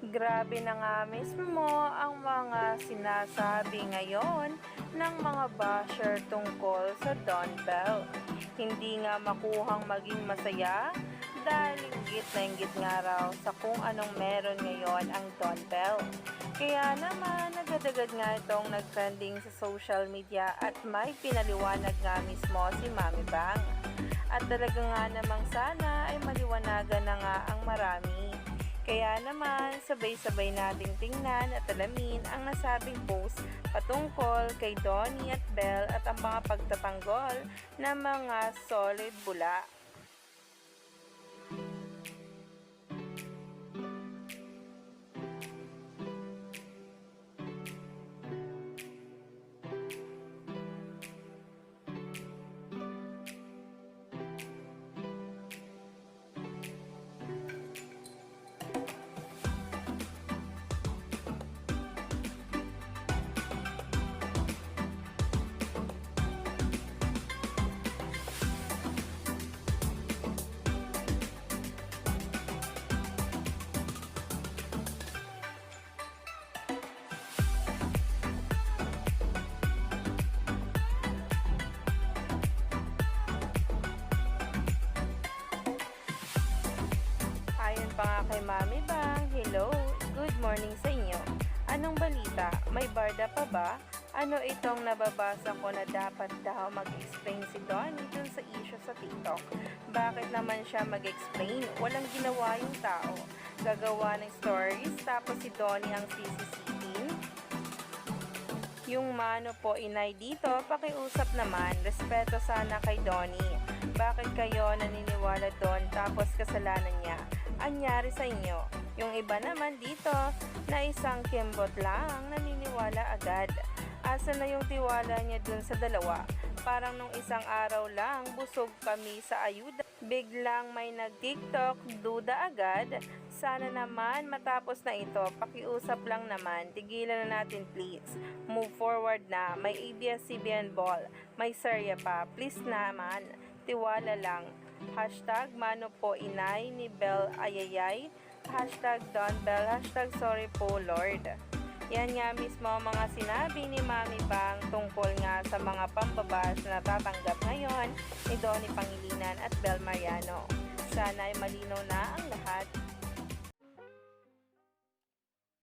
Grabe na nga mismo ang mga sinasabi ngayon ng mga basher tungkol sa Don Bell. Hindi nga makuhang maging masaya dahil inggit nga raw sa kung anong meron ngayon ang Don Bell. Kaya naman nagdadagad nga itong nagtrending sa social media at may pinaliwanag nga mismo si Mami Bang. At talaga nga namang sana ay maliwanagan na nga ang marami. Kaya naman, sabay-sabay nating tingnan at alamin ang nasabing post patungkol kay Donnie at Belle at ang mga pagtatanggol ng mga solid bula. Ayon pa nga kay Mami Bang, hello, good morning sa inyo. Anong balita? May barda pa ba? Ano itong nababasa ko na dapat daw mag-explain si Donnie dun sa issue sa TikTok? Bakit naman siya mag-explain? Walang ginawa yung tao. Gagawa ng stories tapos si Donnie ang sisisihin? Yung mano po inay dito, pakiusap naman, respeto sana kay Donnie. Bakit kayo naniniwala doon tapos kasalanan niya? Anyari sa inyo? Yung iba naman dito, na isang kimbot lang, naniniwala agad. Asa na yung tiwala niya dun sa dalawa? Parang nung isang araw lang, busog kami sa ayuda. Biglang may nag-TikTok, duda agad. Sana naman matapos na ito, pakiusap lang naman, tigilan na natin please. Move forward na, may ABS-CBN ball, may serya pa, please naman, tiwala lang. Hashtag mano po inay ni Belle Ayayay, hashtag Don Bell, hashtag sorry po Lord. Yan nga mismo mga sinabi ni Mami Bang tungkol nga sa mga pambabas na natatanggap ngayon ni Donnie Pangilinan at Belle Mariano. Sana ay malinaw na ang lahat.